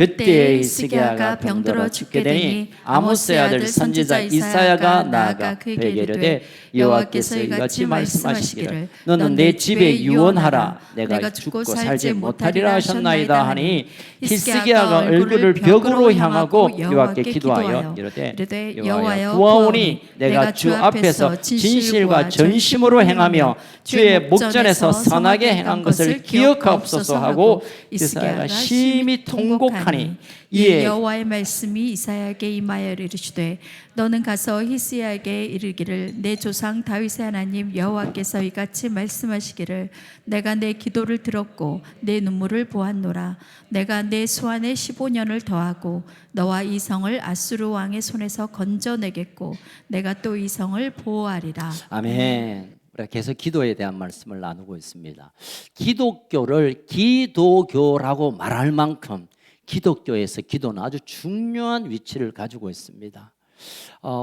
그때 히스기야가 병들어 죽게 되니 아모스의 아들 선지자 이사야가 나아가 그에게 이르되 여호와께서 이같이 말씀하시기를 너는 내 집에 유언하라 내가 죽고 살지 못하리라 하셨나이다 하니 히스기야가 얼굴을 벽으로 향하고 여호와께 기도하여 이르되 여호와여 보아오니 내가 주 앞에서 진실과 전심으로 행하며 주의 목전에서 선하게 행한 것을 기억하옵소서 하고 이사야가 심히 통곡하니 이에 여호와의 말씀이 이사야에게 임하여 이르시되 너는 가서 히스기야에게 이르기를 내 조상 다윗의 하나님 여호와께서 이같이 말씀하시기를 내가 내 기도를 들었고 내 눈물을 보았노라. 내가 내 소환에 15년을 더하고 너와 이 성을 아수르 왕의 손에서 건져내겠고 내가 또 이 성을 보호하리라. 아멘. 우리가 계속 기도에 대한 말씀을 나누고 있습니다. 기독교를 기도교라고 말할 만큼 기독교에서 기도는 아주 중요한 위치를 가지고 있습니다.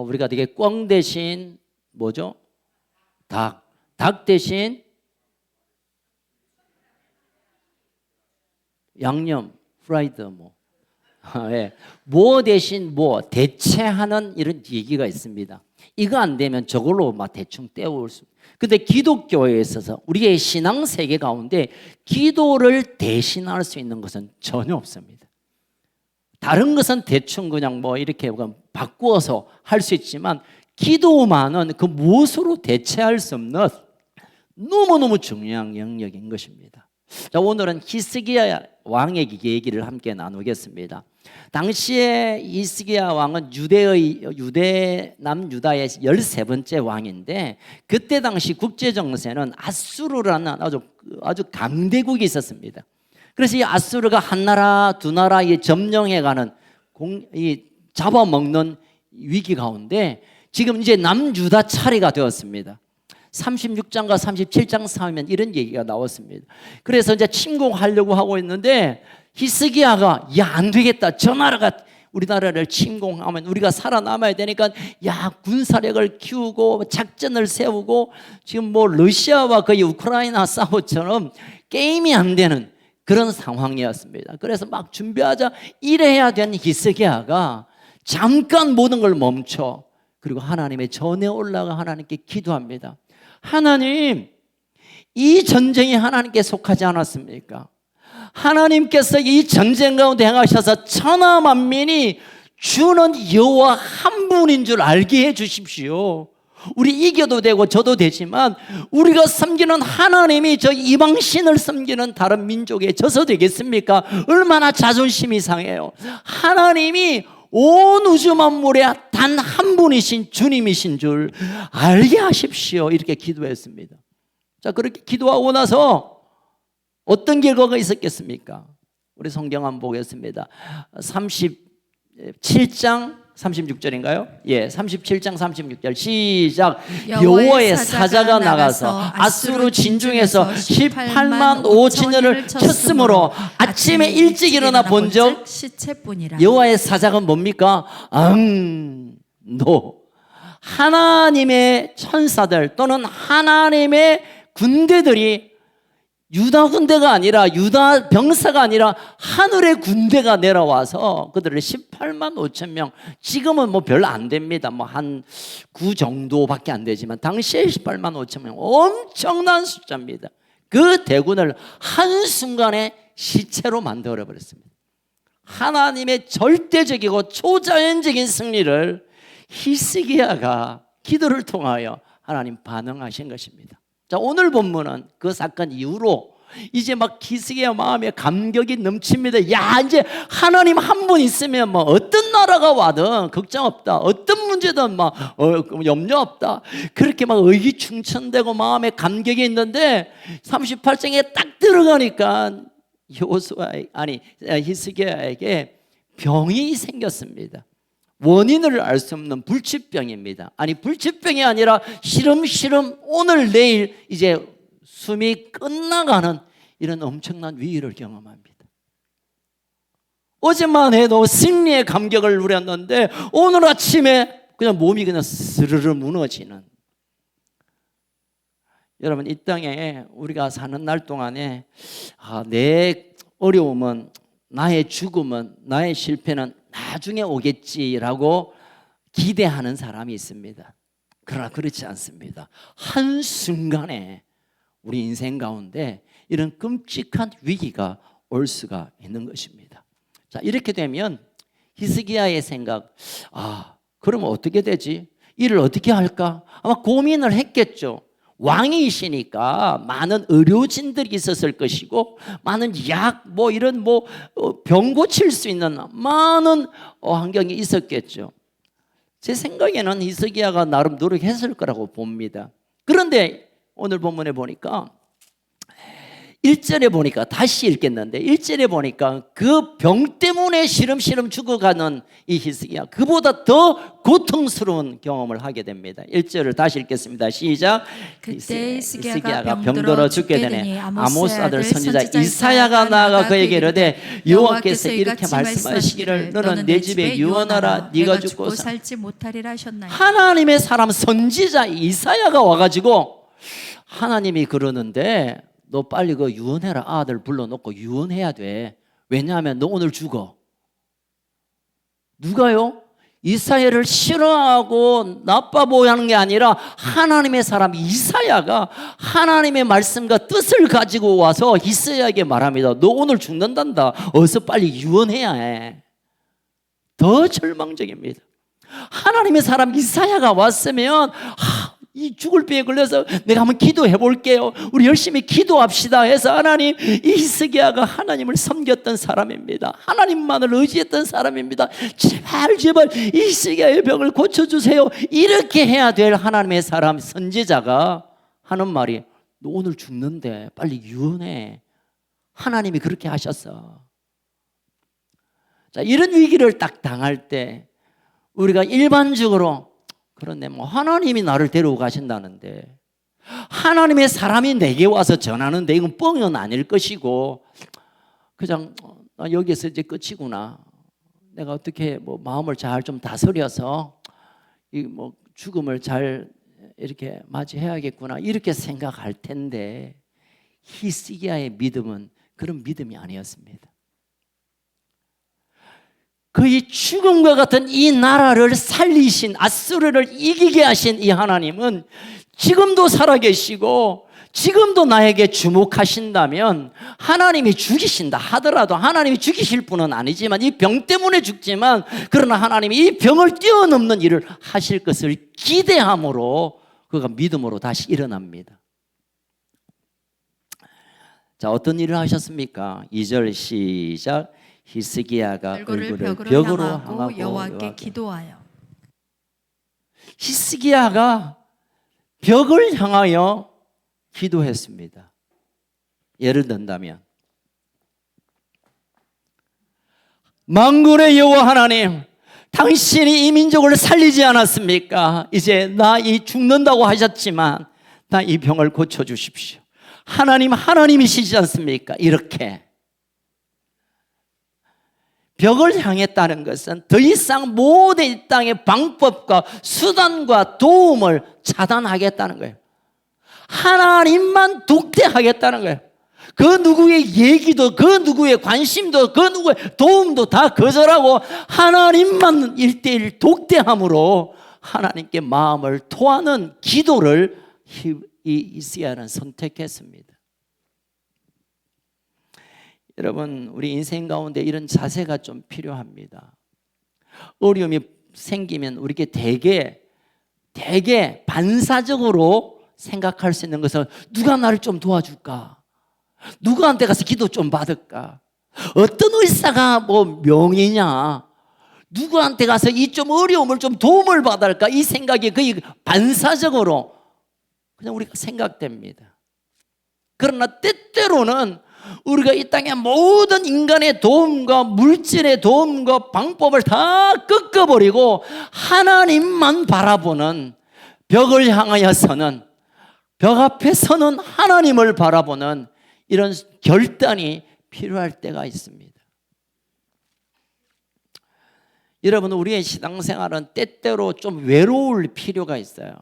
우리가 되게 꿩 대신 뭐죠? 닭 대신 양념, 프라이드 뭐 대신 뭐 대체하는 이런 얘기가 있습니다. 이거 안 되면 저걸로 막 대충 때울 수. 근데 기독교에 있어서 우리의 신앙 세계 가운데 기도를 대신할 수 있는 것은 전혀 없습니다. 다른 것은 대충 그냥 뭐 이렇게 바꾸어서 할 수 있지만 기도만은 그 무엇으로 대체할 수 없는 너무너무 중요한 영역인 것입니다. 자, 오늘은 히스기야 왕의 얘기를 함께 나누겠습니다. 당시에 히스기야 왕은 남유다의 13번째 왕인데 그때 당시 국제 정세는 아수르라는 아주 강대국이 있었습니다. 그래서 이 아수르가 한 나라 두 나라 점령해가는 잡아먹는 위기 가운데 지금 이제 남유다 차례가 되었습니다. 36장과 37장 싸우면 이런 얘기가 나왔습니다. 그래서 이제 침공하려고 하고 있는데 히스기야가 안 되겠다. 저 나라가 우리나라를 침공하면 우리가 살아남아야 되니까 군사력을 키우고 작전을 세우고 지금 뭐 러시아와 거의 우크라이나 싸움처럼 게임이 안 되는 그런 상황이었습니다. 그래서 막 준비하자 이래야 된 히스기야가 잠깐 모든 걸 멈춰 그리고 하나님의 전에 올라가 하나님께 기도합니다. 하나님, 이 전쟁이 하나님께 속하지 않았습니까? 하나님께서 이 전쟁 가운데 행하셔서 천하 만민이 주는 여호와 한 분인 줄 알게 해 주십시오. 우리 이겨도 되고 져도 되지만 우리가 섬기는 하나님이 저 이방신을 섬기는 다른 민족에 져서 되겠습니까? 얼마나 자존심이 상해요. 하나님이 온 우주 만물에 단 한 분이신 주님이신 줄 알게 하십시오. 이렇게 기도했습니다. 자, 그렇게 기도하고 나서 어떤 결과가 있었겠습니까? 우리 성경 한번 보겠습니다. 37장 36절인가요? 예, 37장 36절 시작. 여호와의 사자가 나가서 아수르 진중에서 18만 5천여를 쳤으므로 아침에 일찍 일어나 본즉 시체뿐이라. 여호와의 사자가 뭡니까? 하나님의 천사들 또는 하나님의 군대들이 유다 군대가 아니라 유다 병사가 아니라 하늘의 군대가 내려와서 그들을 18만 5천 명 지금은 뭐 별로 안 됩니다. 뭐 한 9 정도밖에 안 되지만 당시에 18만 5천 명 엄청난 숫자입니다. 그 대군을 한순간에 시체로 만들어 버렸습니다. 하나님의 절대적이고 초자연적인 승리를 히스기야가 기도를 통하여 하나님 반응하신 것입니다. 자, 오늘 본문은 그 사건 이후로 이제 막 히스기야 마음에 감격이 넘칩니다. 이제 하나님 한 분 있으면 뭐 어떤 나라가 와든 걱정 없다. 어떤 문제든 막 염려 없다. 그렇게 막 의기충천되고 마음에 감격이 있는데 38장에 딱 들어가니까 히스기야에게 병이 생겼습니다. 원인을 알 수 없는 불치병입니다. 불치병이 아니라 시름시름 오늘 내일 이제 숨이 끝나가는 이런 엄청난 위기를 경험합니다. 어제만 해도 승리의 감격을 누렸는데 오늘 아침에 그냥 몸이 그냥 스르르 무너지는. 여러분, 이 땅에 우리가 사는 날 동안에 내 어려움은 나의 죽음은, 나의 실패는 나중에 오겠지라고 기대하는 사람이 있습니다. 그러나 그렇지 않습니다. 한순간에 우리 인생 가운데 이런 끔찍한 위기가 올 수가 있는 것입니다. 자, 이렇게 되면 히스기야의 생각, 그러면 어떻게 되지? 일을 어떻게 할까? 아마 고민을 했겠죠. 왕이시니까 많은 의료진들이 있었을 것이고, 많은 약, 병 고칠 수 있는 많은 환경이 있었겠죠. 제 생각에는 히스기야가 나름 노력했을 거라고 봅니다. 그런데 오늘 본문에 보니까 1절에 보니까, 다시 읽겠는데 1절에 보니까 그 병 때문에 시름시름 죽어가는 이 히스기야, 그보다 더 고통스러운 경험을 하게 됩니다. 1절을 다시 읽겠습니다. 시작. 그때 히스기야가 병들어 죽게 되니 아모스 아들 선지자 이사야가 나아가 나아가 그에게 이르되 그에게 여호와께서 이렇게 말씀하시기를 너는 내 집에 유언하라. 네가 죽고 살지 못하리라 하셨나요? 하나님의 사람 선지자 이사야가 와가지고 하나님이 그러는데 너 빨리 그 유언해라. 아들 불러놓고 유언해야 돼. 왜냐하면 너 오늘 죽어. 누가요? 이사야를 싫어하고 나빠 보이는 게 아니라 하나님의 사람 이사야가 하나님의 말씀과 뜻을 가지고 와서 히스기야에게 말합니다. 너 오늘 죽는단다. 어서 빨리 유언해야 해. 더 절망적입니다. 하나님의 사람 이사야가 왔으면 이 죽을 병에 걸려서 내가 한번 기도해 볼게요. 우리 열심히 기도합시다 해서 하나님, 이 히스기야가 하나님을 섬겼던 사람입니다. 하나님만을 의지했던 사람입니다. 제발 이 히스기야의 병을 고쳐주세요. 이렇게 해야 될 하나님의 사람 선지자가 하는 말이 너 오늘 죽는데 빨리 유언해. 하나님이 그렇게 하셨어. 자, 이런 위기를 딱 당할 때 우리가 일반적으로 그런데 하나님이 나를 데리고 가신다는데 하나님의 사람이 내게 와서 전하는데 이건 뻥은 아닐 것이고 그냥 여기서 이제 끝이구나. 내가 어떻게 마음을 잘 좀 다스려서 이 죽음을 잘 이렇게 맞이해야겠구나 이렇게 생각할 텐데 히스기야의 믿음은 그런 믿음이 아니었습니다. 그의 죽음과 같은 이 나라를 살리신, 아수르를 이기게 하신 이 하나님은 지금도 살아계시고 지금도 나에게 주목하신다면 하나님이 죽이신다 하더라도 하나님이 죽이실 분은 아니지만 이 병 때문에 죽지만 그러나 하나님이 이 병을 뛰어넘는 일을 하실 것을 기대함으로 그가 믿음으로 다시 일어납니다. 자, 어떤 일을 하셨습니까? 2절 시작. 히스기야가 얼굴을 벽으로 향하고 여호와께 기도하여. 히스기야가 벽을 향하여 기도했습니다. 예를 든다면 만군의 여호와 하나님, 당신이 이 민족을 살리지 않았습니까? 이제 나 이 죽는다고 하셨지만 나 이 병을 고쳐주십시오. 하나님이시지 않습니까? 이렇게 벽을 향했다는 것은 더 이상 모든 이 땅의 방법과 수단과 도움을 차단하겠다는 거예요. 하나님만 독대하겠다는 거예요. 그 누구의 얘기도, 그 누구의 관심도, 그 누구의 도움도 다 거절하고 하나님만 1:1 독대함으로 하나님께 마음을 토하는 기도를 이 히스기야는 선택했습니다. 여러분, 우리 인생 가운데 이런 자세가 좀 필요합니다. 어려움이 생기면 우리에게 되게 반사적으로 생각할 수 있는 것은 누가 나를 좀 도와줄까? 누구한테 가서 기도 좀 받을까? 어떤 의사가 명이냐? 누구한테 가서 이 좀 어려움을 좀 도움을 받을까? 이 생각이 거의 반사적으로 그냥 우리가 생각됩니다. 그러나 때때로는 우리가 이 땅의 모든 인간의 도움과 물질의 도움과 방법을 다 꺾어버리고 하나님만 바라보는, 벽을 향하여 서는, 벽 앞에 서는 하나님을 바라보는 이런 결단이 필요할 때가 있습니다. 여러분, 우리의 신앙생활은 때때로 좀 외로울 필요가 있어요.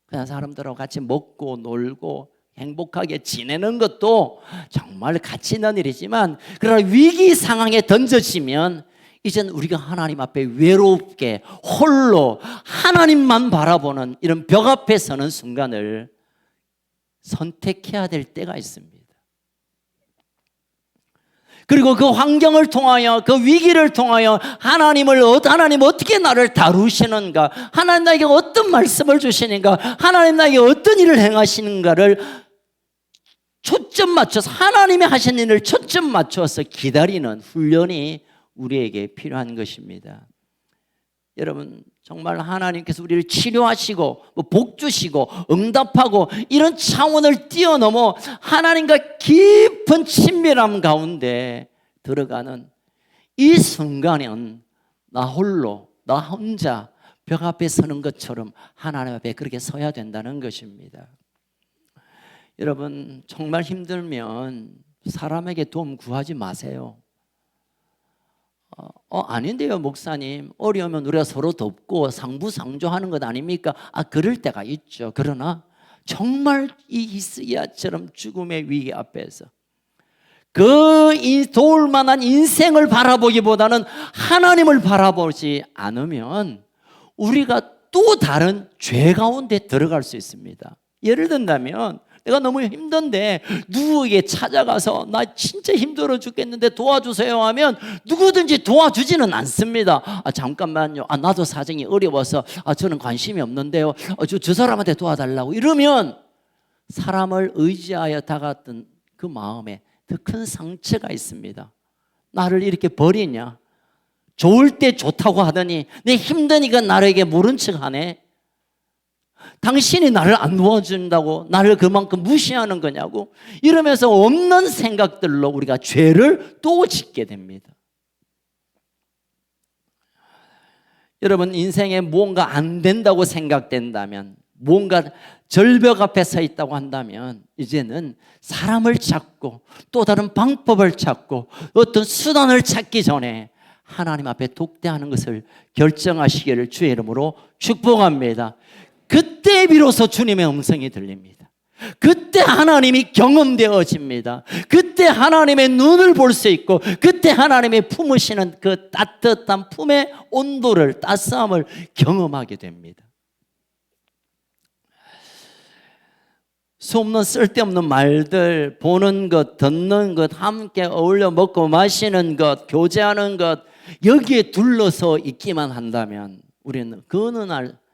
그냥 사람들하고 같이 먹고 놀고 행복하게 지내는 것도 정말 가치 있는 일이지만, 그러나 위기 상황에 던져지면 이젠 우리가 하나님 앞에 외롭게 홀로 하나님만 바라보는 이런 벽 앞에 서는 순간을 선택해야 될 때가 있습니다. 그리고 그 환경을 통하여, 그 위기를 통하여 하나님 어떻게 나를 다루시는가, 하나님 나에게 어떤 말씀을 주시는가, 하나님 나에게 어떤 일을 행하시는가를 초점 맞춰서, 하나님이 하신 일을 초점 맞춰서 기다리는 훈련이 우리에게 필요한 것입니다. 여러분, 정말 하나님께서 우리를 치료하시고 복 주시고 응답하고 이런 차원을 뛰어넘어 하나님과 깊은 친밀함 가운데 들어가는 이 순간은 나 혼자 벽 앞에 서는 것처럼 하나님 앞에 그렇게 서야 된다는 것입니다. 여러분, 정말 힘들면 사람에게 도움 구하지 마세요. 아닌데요 목사님, 어려우면 우리가 서로 돕고 상부상조하는 것 아닙니까? 그럴 때가 있죠. 그러나 정말 이 히스기야처럼 죽음의 위기 앞에서 도울 만한 인생을 바라보기보다는 하나님을 바라보지 않으면 우리가 또 다른 죄 가운데 들어갈 수 있습니다. 예를 든다면, 내가 너무 힘든데 누구에게 찾아가서 나 진짜 힘들어 죽겠는데 도와주세요 하면 누구든지 도와주지는 않습니다. 잠깐만요, 나도 사정이 어려워서 저는 관심이 없는데요, 저 사람한테 도와달라고 이러면 사람을 의지하여 다가갔던 그 마음에 더 큰 상처가 있습니다. 나를 이렇게 버리냐, 좋을 때 좋다고 하더니 내 힘드니까 나에게 모른 척 하네, 당신이 나를 안 도와준다고 나를 그만큼 무시하는 거냐고, 이러면서 없는 생각들로 우리가 죄를 또 짓게 됩니다. 여러분, 인생에 무언가 안 된다고 생각된다면, 무언가 절벽 앞에 서 있다고 한다면 이제는 사람을 찾고 또 다른 방법을 찾고 어떤 수단을 찾기 전에 하나님 앞에 독대하는 것을 결정하시기를 주의 이름으로 축복합니다. 그때 비로소 주님의 음성이 들립니다. 그때 하나님이 경험되어집니다. 그때 하나님의 눈을 볼 수 있고, 그때 하나님의 품으시는 그 따뜻한 품의 온도를, 따스함을 경험하게 됩니다. 수없는 쓸데없는 말들, 보는 것, 듣는 것, 함께 어울려 먹고 마시는 것, 교제하는 것, 여기에 둘러서 있기만 한다면 우리는 그 어느 날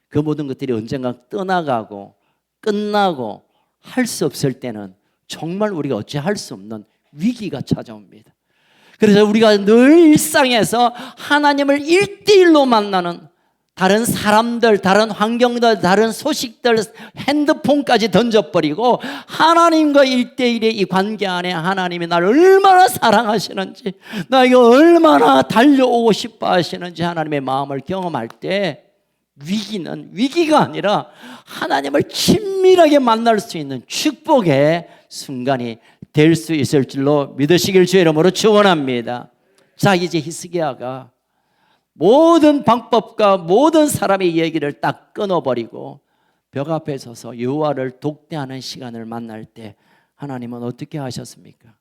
그 모든 것들이 언젠가 떠나가고 끝나고 할 수 없을 때는 정말 우리가 어찌할 수 없는 위기가 찾아옵니다. 그래서 우리가 늘 일상에서 하나님을 1대1로 만나는, 다른 사람들, 다른 환경들, 다른 소식들, 핸드폰까지 던져버리고 하나님과 1대1의 이 관계 안에 하나님이 나를 얼마나 사랑하시는지, 나에게 얼마나 달려오고 싶어 하시는지 하나님의 마음을 경험할 때 위기는 위기가 아니라 하나님을 친밀하게 만날 수 있는 축복의 순간이 될 수 있을 줄로 믿으시길 주의 이름으로 축원합니다. 자, 이제 히스기야가 모든 방법과 모든 사람의 얘기를 딱 끊어버리고 벽 앞에 서서 여호와를 독대하는 시간을 만날 때 하나님은 어떻게 하셨습니까?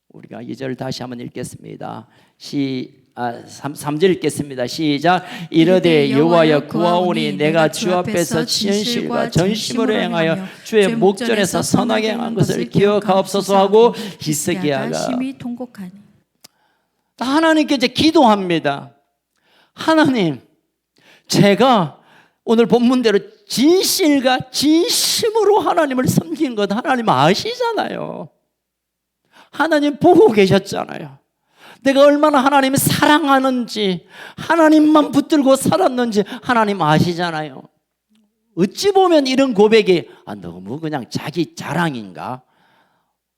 우리가 2절 다시 한번 읽겠습니다. 3절 읽겠습니다. 시작. 이르되 여호와여 구하오니 내가 주 앞에서 진실과 전심으로 행하여 주의 목전에서 선하게 행한 것을 기억하옵소서 하고 히스기야가 심히 통곡하니. 하나님께 이제 기도합니다. 하나님, 제가 오늘 본문대로 진실과 진심으로 하나님을 섬긴 것 하나님 아시잖아요. 하나님 보고 계셨잖아요. 내가 얼마나 하나님을 사랑하는지, 하나님만 붙들고 살았는지 하나님 아시잖아요. 어찌 보면 이런 고백이 너무 그냥 자기 자랑인가?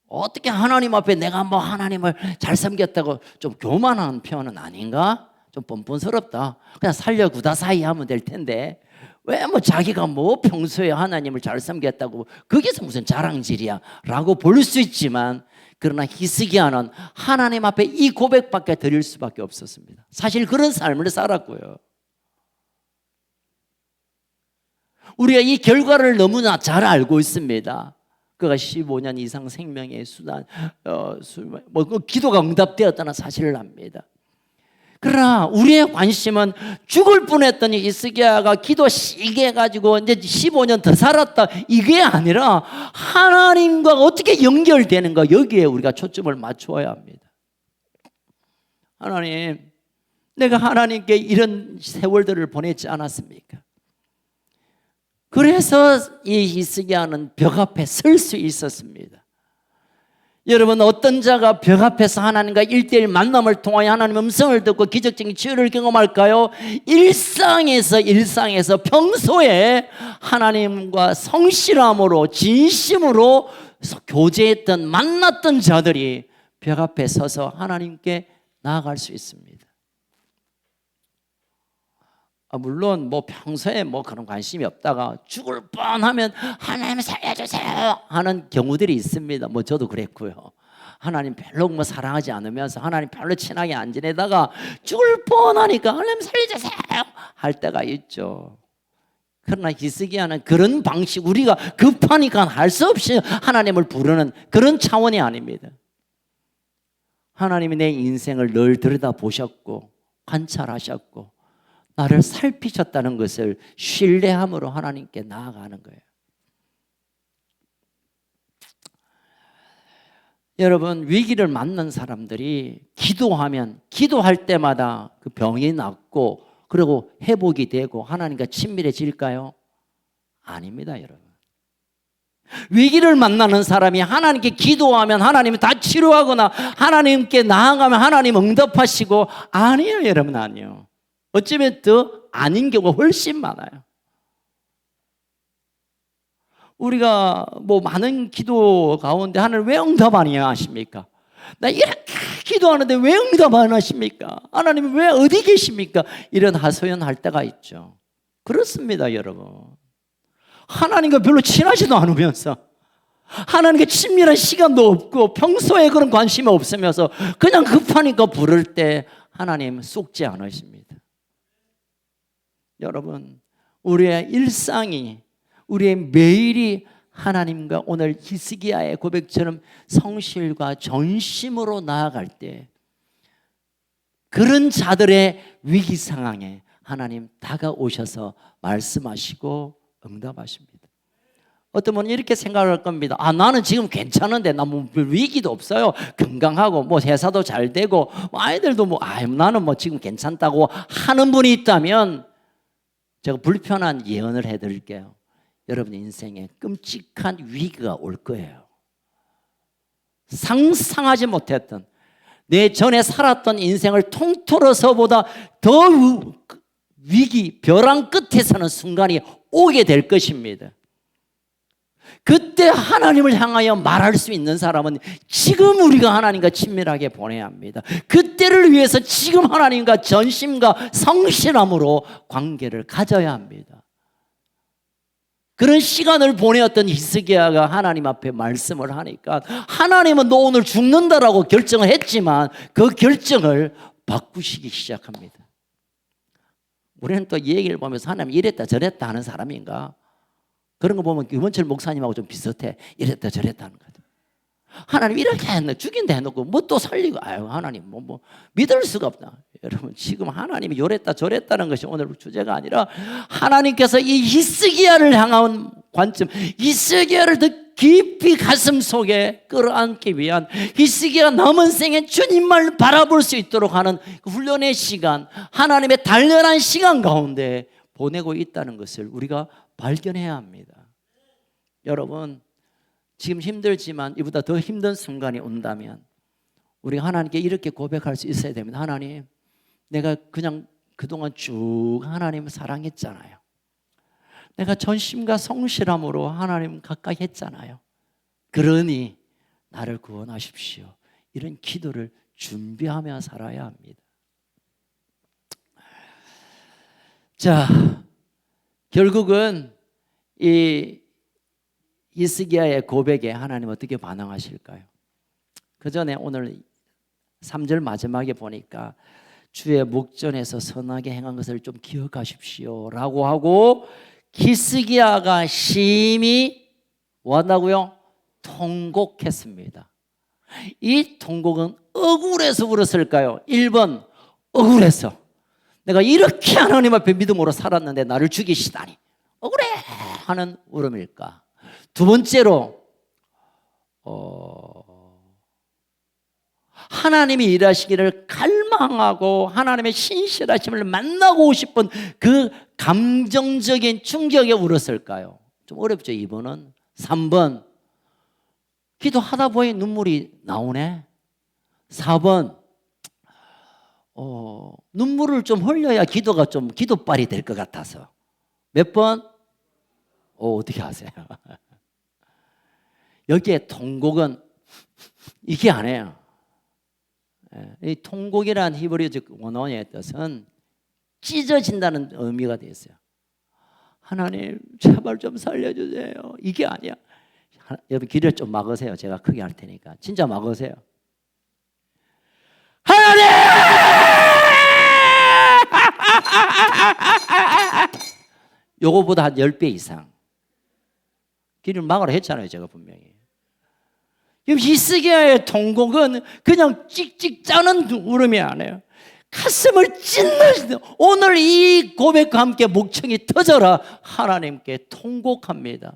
어떻게 하나님 앞에 내가 뭐 하나님을 잘 섬겼다고 좀 교만한 표현은 아닌가? 좀 뻔뻔스럽다. 그냥 살려구다사이 하면 될 텐데 왜 뭐 자기가 뭐 평소에 하나님을 잘 섬겼다고 거기서 무슨 자랑질이야 라고 볼 수 있지만, 그러나 히스기야는 하나님 앞에 이 고백밖에 드릴 수밖에 없었습니다. 사실 그런 삶을 살았고요. 우리가 이 결과를 너무나 잘 알고 있습니다. 그가 15년 이상 생명의 수단, 기도가 응답되었다는 사실을 압니다. 그러나 우리의 관심은 죽을 뻔했더니 히스기야가 기도 시게 해가지고 이제 15년 더 살았다, 이게 아니라 하나님과 어떻게 연결되는가, 여기에 우리가 초점을 맞추어야 합니다. 하나님, 내가 하나님께 이런 세월들을 보냈지 않았습니까? 그래서 이 히스기야는 벽 앞에 설 수 있었습니다. 여러분, 어떤 자가 벽 앞에서 하나님과 1:1 만남을 통하여 하나님의 음성을 듣고 기적적인 치유를 경험할까요? 일상에서 평소에 하나님과 성실함으로 진심으로 교제했던, 만났던 자들이 벽 앞에 서서 하나님께 나아갈 수 있습니다. 물론 평소에 그런 관심이 없다가 죽을 뻔하면 하나님 살려주세요 하는 경우들이 있습니다. 저도 그랬고요. 하나님 별로 사랑하지 않으면서 하나님 별로 친하게 안 지내다가 죽을 뻔하니까 하나님 살려주세요 할 때가 있죠. 그러나 히스기야는 그런 방식, 우리가 급하니까 할 수 없이 하나님을 부르는 그런 차원이 아닙니다. 하나님이 내 인생을 늘 들여다보셨고 관찰하셨고 나를 살피셨다는 것을 신뢰함으로 하나님께 나아가는 거예요. 여러분, 위기를 맞는 사람들이 기도할 때마다 그 병이 낫고 그리고 회복이 되고 하나님과 친밀해질까요? 아닙니다, 여러분. 위기를 만나는 사람이 하나님께 기도하면 하나님이 다 치료하거나 하나님께 나아가면 하나님 응답하시고, 아니에요, 여러분, 아니요. 어쩌면 더 아닌 경우가 훨씬 많아요. 우리가 많은 기도 가운데 하나님 왜 응답 안 하십니까? 나 이렇게 기도하는데 왜 응답 안 하십니까? 하나님 왜 어디 계십니까? 이런 하소연할 때가 있죠. 그렇습니다, 여러분. 하나님과 별로 친하지도 않으면서 하나님께 친밀한 시간도 없고 평소에 그런 관심이 없으면서 그냥 급하니까 부를 때 하나님 쏙지 않으십니다. 여러분, 우리의 일상이, 우리의 매일이 하나님과 오늘 히스기야의 고백처럼 성실과 전심으로 나아갈 때 그런 자들의 위기 상황에 하나님 다가오셔서 말씀하시고 응답하십니다. 어떤 분은 이렇게 생각할 겁니다. 나는 지금 괜찮은데 나 위기도 없어요. 건강하고 회사도 잘 되고 아이들도 나는 지금 괜찮다고 하는 분이 있다면 제가 불편한 예언을 해드릴게요. 여러분 인생에 끔찍한 위기가 올 거예요. 상상하지 못했던, 내 전에 살았던 인생을 통틀어서보다 더 위기, 벼랑 끝에 서는 순간이 오게 될 것입니다. 그때 하나님을 향하여 말할 수 있는 사람은 지금 우리가 하나님과 친밀하게 보내야 합니다. 그때를 위해서 지금 하나님과 전심과 성실함으로 관계를 가져야 합니다. 그런 시간을 보내었던 히스기야가 하나님 앞에 말씀을 하니까 하나님은 너 오늘 죽는다라고 결정을 했지만 그 결정을 바꾸시기 시작합니다. 우리는 또 이 얘기를 보면서 하나님 이랬다 저랬다 하는 사람인가? 그런 거 보면 김원철 목사님하고 좀 비슷해. 이랬다 저랬다 하는 거죠. 하나님 이렇게 했네, 죽인다 해놓고 또 살리고, 하나님 믿을 수가 없다. 여러분, 지금 하나님이 요랬다 저랬다는 것이 오늘 주제가 아니라 하나님께서 이 히스기야를 향한 관점, 히스기야를 더 깊이 가슴 속에 끌어안기 위한, 히스기야가 남은 생에 주님만 바라볼 수 있도록 하는 그 훈련의 시간, 하나님의 단련한 시간 가운데 보내고 있다는 것을 우리가 발견해야 합니다. 여러분, 지금 힘들지만 이보다 더 힘든 순간이 온다면 우리가 하나님께 이렇게 고백할 수 있어야 됩니다. 하나님, 내가 그냥 그동안 쭉 하나님을 사랑했잖아요. 내가 전심과 성실함으로 하나님 가까이 했잖아요. 그러니 나를 구원하십시오. 이런 기도를 준비하며 살아야 합니다. 자, 결국은 이 히스기야의 고백에 하나님 어떻게 반응하실까요? 그 전에 오늘 3절 마지막에 보니까 주의 목전에서 선하게 행한 것을 좀 기억하십시오 라고 하고 히스기야가 심히 뭐 한다고요? 통곡했습니다. 이 통곡은 억울해서 울었을까요? 1번 억울해서 내가 이렇게 하나님 앞에 믿음으로 살았는데 나를 죽이시다니 억울해 하는 울음일까? 두 번째로 하나님이 일하시기를 갈망하고 하나님의 신실하심을 만나고 싶은 그 감정적인 충격에 울었을까요? 좀 어렵죠. 2번은. 3번 기도하다 보니 눈물이 나오네. 4번 눈물을 좀 흘려야 기도가 좀 기도빨이 될 것 같아서. 몇 번? 어떻게 아세요? 여기에 통곡은 이게 아니에요. 이 통곡이라는 히브리어적 원어의 뜻은 찢어진다는 의미가 되어 있어요. 하나님 제발 좀 살려주세요. 이게 아니야. 여러분 귀를 좀 막으세요. 제가 크게 할 테니까. 진짜 막으세요. 하나님! 요거보다 한 10배 이상. 귀를 막으라 했잖아요. 제가 분명히. 히스기야의 통곡은 그냥 찍찍 짜는 울음이 아니에요. 가슴을 찢는 오늘 이 고백과 함께 목청이 터져라 하나님께 통곡합니다.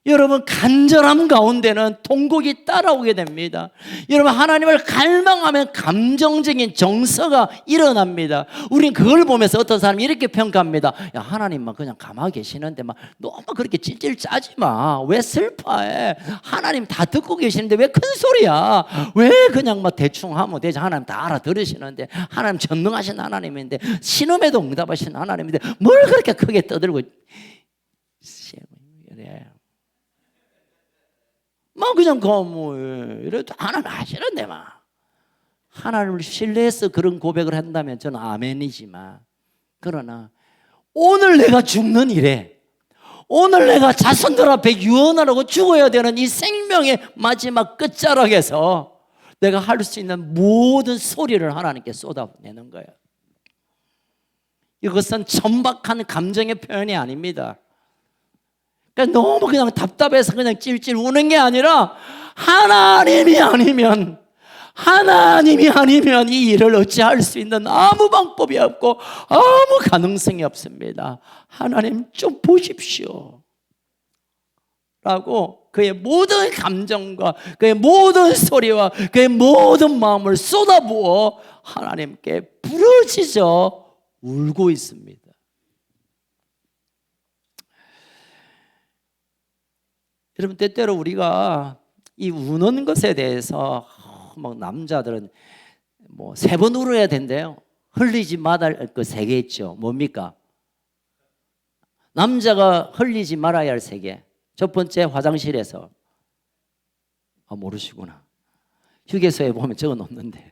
여러분 간절함 가운데는 통곡이 따라오게 됩니다. 여러분 하나님을 갈망하면 감정적인 정서가 일어납니다. 우린 그걸 보면서 어떤 사람이 이렇게 평가합니다. 야 하나님만 그냥 가만히 계시는데 막 너무 그렇게 찔찔 짜지 마. 왜 슬퍼해? 하나님 다 듣고 계시는데 왜 큰 소리야? 왜 그냥 막 대충 하면 되지? 하나님 다 알아들으시는데 하나님 전능하신 하나님인데 신음에도 응답하신 하나님인데 뭘 그렇게 크게 떠들고 그래. 막 그냥 이래도 하나님 하시는데 막 하나님을 신뢰해서 그런 고백을 한다면 저는 아멘이지만 그러나 오늘 내가 죽는 일에 오늘 내가 자손들 앞에 유언하라고 죽어야 되는 이 생명의 마지막 끝자락에서 내가 할 수 있는 모든 소리를 하나님께 쏟아내는 거예요. 이것은 천박한 감정의 표현이 아닙니다. 그러니까 너무 그냥 답답해서 그냥 찔찔 우는 게 아니라 하나님이 아니면 이 일을 어찌할 수 있는 아무 방법이 없고 아무 가능성이 없습니다. 하나님 좀 보십시오 라고 그의 모든 감정과 그의 모든 소리와 그의 모든 마음을 쏟아부어 하나님께 부르짖어 울고 있습니다. 여러분 때때로 우리가 이 우는 것에 대해서 막 남자들은 뭐 3번 울어야 된대요. 흘리지 말아야 할 거 3개 있죠. 뭡니까? 남자가 흘리지 말아야 할 3개. 첫 번째 화장실에서. 모르시구나. 휴게소에 보면 적어 놓는데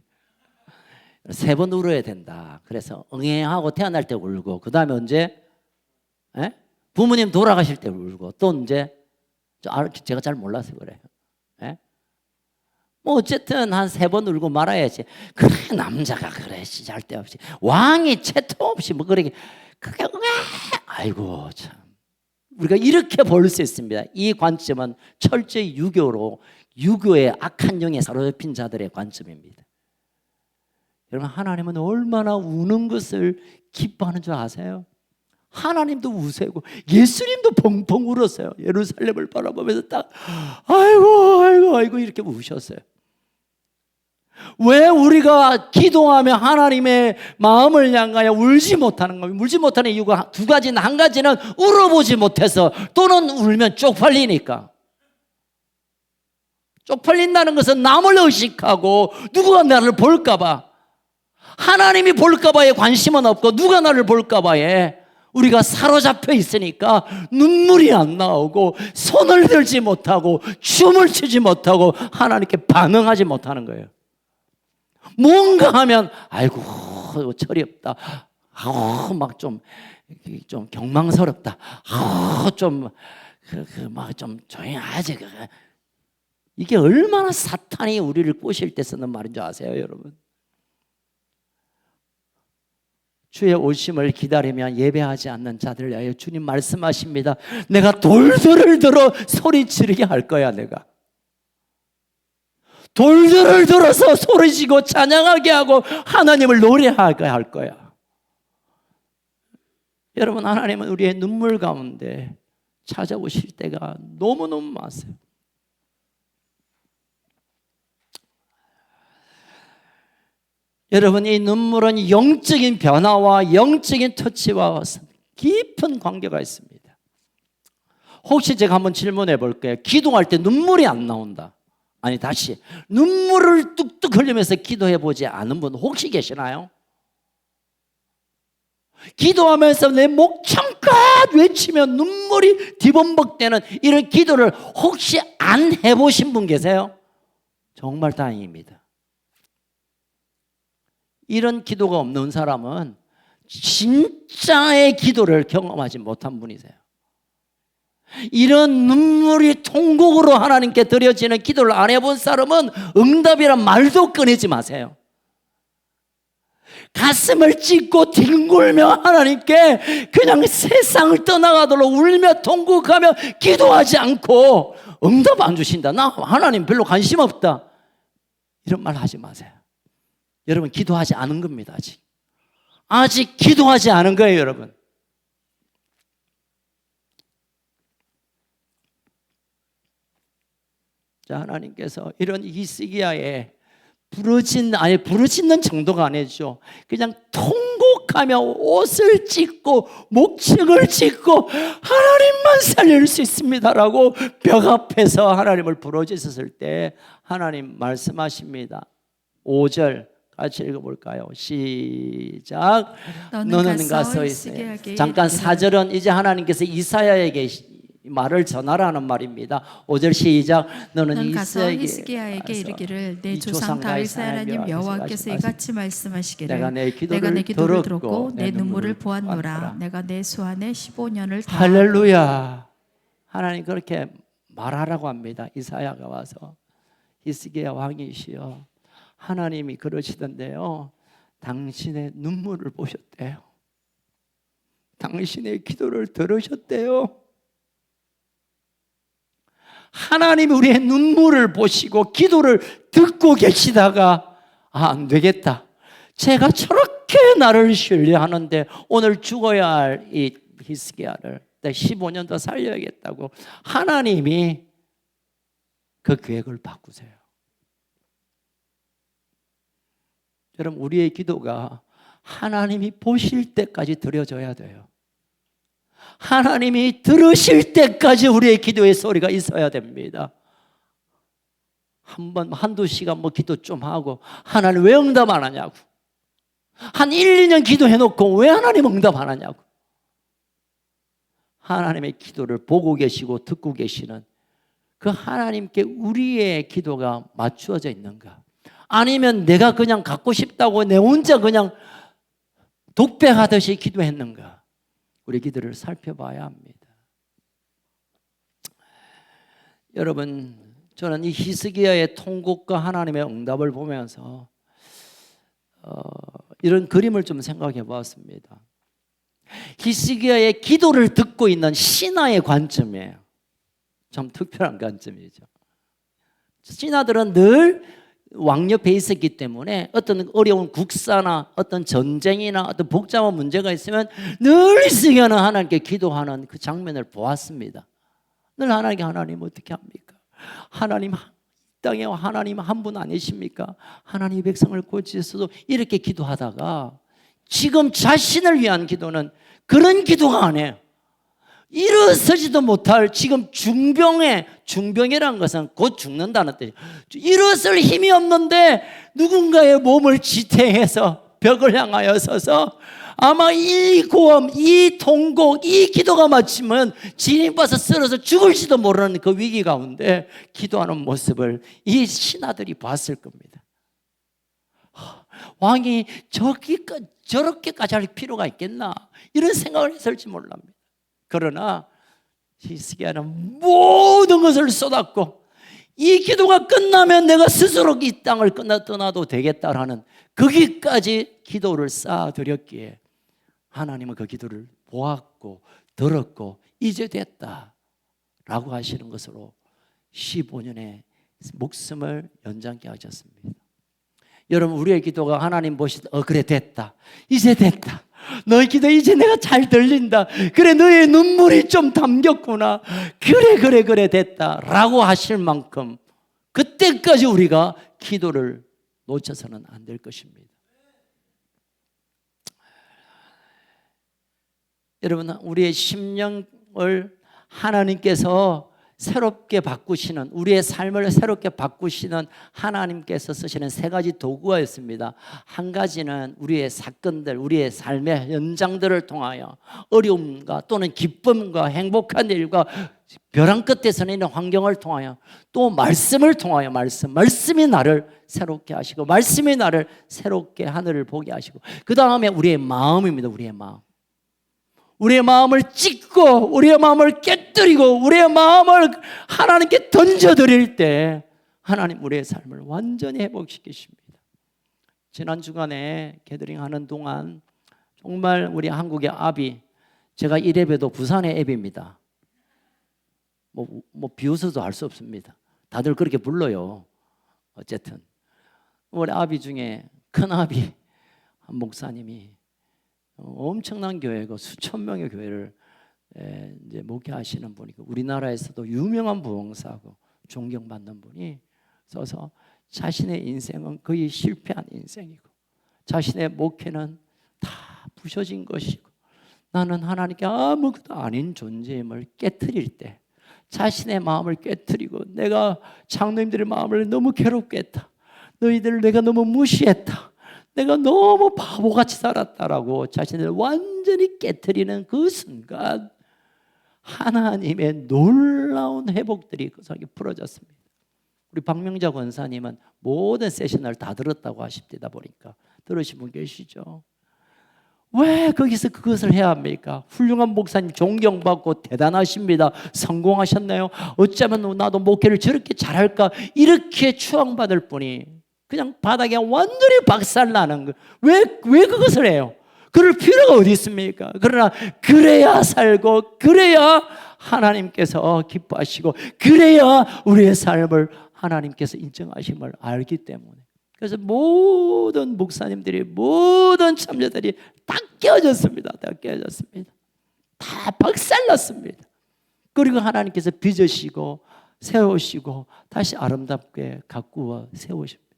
3번 울어야 된다. 그래서 응애하고 태어날 때 울고 그 다음에 언제? 부모님 돌아가실 때 울고 또 언제? 제가 잘 몰라서 그래요. 뭐 어쨌든 한 3번 울고 말아야지. 그래 남자가 그래 쓸데없이 왕이 채통 없이 뭐 그렇게 그게 아이고 참 우리가 이렇게 볼 수 있습니다. 이 관점은 철저히 유교의 악한 영에 사로잡힌 자들의 관점입니다. 여러분 하나님은 얼마나 우는 것을 기뻐하는 줄 아세요? 하나님도 우세고 예수님도 펑펑 울었어요. 예루살렘을 바라보면서 딱 아이고 이렇게 우셨어요. 왜 우리가 기도하며 하나님의 마음을 향하여 울지 못하는 겁니까? 울지 못하는 이유가 2가지는 한 가지는 울어보지 못해서 또는 울면 쪽팔리니까. 쪽팔린다는 것은 남을 의식하고 누가 나를 볼까 봐 하나님이 볼까 봐에 관심은 없고 누가 나를 볼까 봐에 우리가 사로잡혀 있으니까 눈물이 안 나오고 손을 들지 못하고 춤을 추지 못하고 하나님께 반응하지 못하는 거예요. 뭔가 하면 아이고 철이 없다. 막 좀 경망스럽다. 좀 조용히 하지. 이게 얼마나 사탄이 우리를 꼬실 때 쓰는 말인 줄 아세요, 여러분? 주의 오심을 기다리며 예배하지 않는 자들 위하여 주님 말씀하십니다. 내가 돌들을 들어 소리 지르게 할 거야. 내가 돌들을 들어서 소리지고 찬양하게 하고 하나님을 노래하게 할 거야. 여러분, 하나님은 우리의 눈물 가운데 찾아오실 때가 너무너무 많으세요. 여러분, 이 눈물은 영적인 변화와 영적인 터치와 깊은 관계가 있습니다. 혹시 제가 한번 질문해 볼게요. 기도할 때 눈물이 안 나온다. 아니, 다시 눈물을 뚝뚝 흘리면서 기도해 보지 않은 분 혹시 계시나요? 기도하면서 내 목 창껏 외치면 눈물이 뒤범벅되는 이런 기도를 혹시 안 해보신 분 계세요? 정말 다행입니다. 이런 기도가 없는 사람은 진짜의 기도를 경험하지 못한 분이세요. 이런 눈물이 통곡으로 하나님께 드려지는 기도를 안 해본 사람은 응답이란 말도 꺼내지 마세요. 가슴을 찢고 뒹굴며 하나님께 그냥 세상을 떠나가도록 울며 통곡하며 기도하지 않고 응답 안 주신다, 나 하나님 별로 관심 없다, 이런 말 하지 마세요. 여러분, 기도하지 않은 겁니다. 아직 기도하지 않은 거예요, 여러분. 자, 하나님께서 이런 히스기야에 부르짖는 정도가 아니죠. 그냥 통곡하며 옷을 찢고 목책을 찢고 하나님만 살릴 수 있습니다라고 벽 앞에서 하나님을 부르짖었을 때 하나님 말씀하십니다. 5절 같이 읽어볼까요? 시작. 너는 가서 있어요. 잠깐 4절은 이제 하나님께서 이사야에게 말을 전하라는 말입니다. 5절 시작. 너는 가서 히스기야에게 이르기를 내 조상 다윗의 하나님 여호와께서 이같이 말씀하시기를 내가 내 기도를 들었고 내 눈물을 보았노라. 내가 내 수완에 15년을 다. 할렐루야. 하나님 그렇게 말하라고 합니다. 이사야가 와서 히스기야 왕이시여, 하나님이 그러시던데요, 당신의 눈물을 보셨대요. 당신의 기도를 들으셨대요. 하나님이 우리의 눈물을 보시고 기도를 듣고 계시다가 안 되겠다, 제가 저렇게 나를 신뢰하는데 오늘 죽어야 할 이 히스기야를 15년 더 살려야겠다고 하나님이 그 계획을 바꾸세요. 여러분, 우리의 기도가 하나님이 보실 때까지 드려져야 돼요. 하나님이 들으실 때까지 우리의 기도의 소리가 있어야 됩니다. 한두 시간 기도 좀 하고 하나님 왜 응답 안 하냐고, 한 1, 2년 기도해놓고 왜 하나님 응답 안 하냐고. 하나님의 기도를 보고 계시고 듣고 계시는 그 하나님께 우리의 기도가 맞추어져 있는가, 아니면 내가 그냥 갖고 싶다고 내 혼자 그냥 독백하듯이 기도했는가, 우리 기도를 살펴봐야 합니다. 여러분, 저는 이 히스기야의 통곡과 하나님의 응답을 보면서 이런 그림을 좀 생각해 보았습니다. 히스기야의 기도를 듣고 있는 신하의 관점이에요. 참 특별한 관점이죠. 신하들은 늘 왕 옆에 있었기 때문에 어떤 어려운 국사나 어떤 전쟁이나 어떤 복잡한 문제가 있으면 늘 히스기야는 하나님께 기도하는 그 장면을 보았습니다. 늘 하나님 어떻게 합니까? 하나님, 땅에 하나님 한 분 아니십니까? 하나님 백성을 고치셔도 이렇게 기도하다가 지금 자신을 위한 기도는 그런 기도가 아니에요. 일어서지도 못할 지금 중병이라는 것은 곧 죽는다는 뜻이에요. 일어설 힘이 없는데 누군가의 몸을 지탱해서 벽을 향하여 서서 아마 이 고음, 이 통곡, 이 기도가 마치면 진입해서 쓰러져 죽을지도 모르는 그 위기 가운데 기도하는 모습을 이 신하들이 봤을 겁니다. 왕이 저렇게까지 할 필요가 있겠나, 이런 생각을 했을지 몰랍니다. 그러나 히스기야는 모든 것을 쏟았고 이 기도가 끝나면 내가 스스로 이 땅을 떠나도 되겠다라는 거기까지 기도를 쌓아드렸기에 하나님은 그 기도를 보았고 들었고 이제 됐다라고 하시는 것으로 15년의 목숨을 연장케 하셨습니다. 여러분, 우리의 기도가 하나님 보시다 그래 됐다, 이제 됐다, 너의 기도 이제 내가 잘 들린다, 그래 너의 눈물이 좀 담겼구나, 그래 됐다 라고 하실 만큼 그때까지 우리가 기도를 놓쳐서는 안 될 것입니다. 여러분, 우리의 심령을 하나님께서 새롭게 바꾸시는, 우리의 삶을 새롭게 바꾸시는 하나님께서 쓰시는 세 가지 도구가 있습니다. 한 가지는 우리의 사건들, 우리의 삶의 현장들을 통하여 어려움과 또는 기쁨과 행복한 일과 벼랑 끝에서는 있는 환경을 통하여, 또 말씀을 통하여, 말씀이 나를 새롭게 하시고, 말씀이 나를 새롭게 하늘을 보게 하시고, 그 다음에 우리의 마음입니다. 우리의 마음. 우리의 마음을 찢고 우리의 마음을 깨뜨리고 우리의 마음을 하나님께 던져드릴 때 하나님 우리의 삶을 완전히 회복시키십니다. 지난 주간에 게더링 하는 동안 정말 우리 한국의 아비, 제가 이래봬도 부산의 앱입니다. 뭐 비웃어도 알 수 없습니다. 다들 그렇게 불러요. 어쨌든 우리 아비 중에 큰 아비 한 목사님이 엄청난 교회고 수천 명의 교회를 이제 목회하시는 분이고, 우리나라에서도 유명한 부흥사고 존경받는 분이 써서 자신의 인생은 거의 실패한 인생이고 자신의 목회는 다 부셔진 것이고 나는 하나님께 아무것도 아닌 존재임을 깨트릴 때, 자신의 마음을 깨트리고 내가 장로님들의 마음을 너무 괴롭게 했다, 너희들을 내가 너무 무시했다, 내가 너무 바보같이 살았다라고 자신을 완전히 깨트리는 그 순간 하나님의 놀라운 회복들이 그 속에 풀어졌습니다. 우리 박명자 권사님은 모든 세션을 다 들었다고 하십니다. 보니까 들으신 분 계시죠? 왜 거기서 그것을 해야 합니까? 훌륭한 목사님, 존경받고 대단하십니다. 성공하셨나요? 어쩌면 나도 목회를 저렇게 잘할까, 이렇게 추앙받을 분이 그냥 바닥에 완전히 박살나는 거. 왜 그것을 해요? 그럴 필요가 어디 있습니까? 그러나 그래야 살고, 그래야 하나님께서 기뻐하시고, 그래야 우리의 삶을 하나님께서 인정하심을 알기 때문에. 그래서 모든 목사님들이, 모든 참여들이 다 깨어졌습니다. 다 박살났습니다. 그리고 하나님께서 빚으시고 세우시고 다시 아름답게 가꾸어 세우십니다.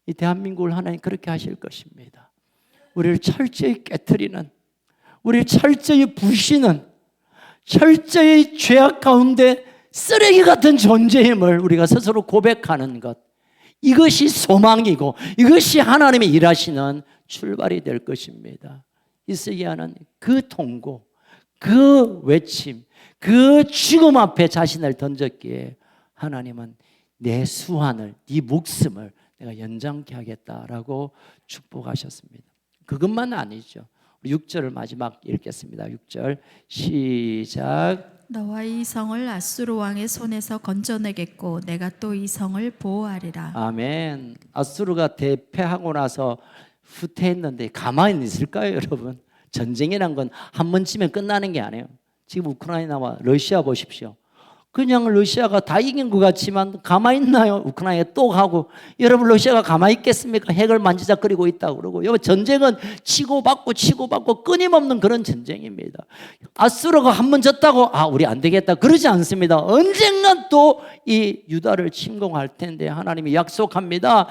이 대한민국을 하나님 그렇게 하실 것입니다. 우리를 철저히 깨트리는, 우리를 철저히 부시는, 철저히 죄악 가운데 쓰레기 같은 존재임을 우리가 스스로 고백하는 것, 이것이 소망이고 이것이 하나님이 일하시는 출발이 될 것입니다. 히스기야는 그 통고, 그 외침, 그 죽음 앞에 자신을 던졌기에 하나님은 내 수완을, 네 목숨을 내가 연장케 하겠다라고 축복하셨습니다. 그것만 아니죠. 6절을 마지막 읽겠습니다. 6절 시작. 너와 이 성을 아수르 왕의 손에서 건져내겠고 내가 또 이 성을 보호하리라. 아멘. 아수르가 대패하고 나서 후퇴했는데 가만히 있을까요, 여러분? 전쟁이란 건 한 번쯤에 끝나는 게 아니에요. 지금 우크라이나와 러시아 보십시오. 그냥 러시아가 다 이긴 것 같지만 가만히 있나요? 우크라이나에 또 가고. 여러분, 러시아가 가만히 있겠습니까? 핵을 만지작거리고 있다고 그러고. 여러분, 전쟁은 치고받고 끊임없는 그런 전쟁입니다. 아수르가 한 번 졌다고 우리 안 되겠다 그러지 않습니다. 언젠간 또 이 유다를 침공할 텐데 하나님이 약속합니다.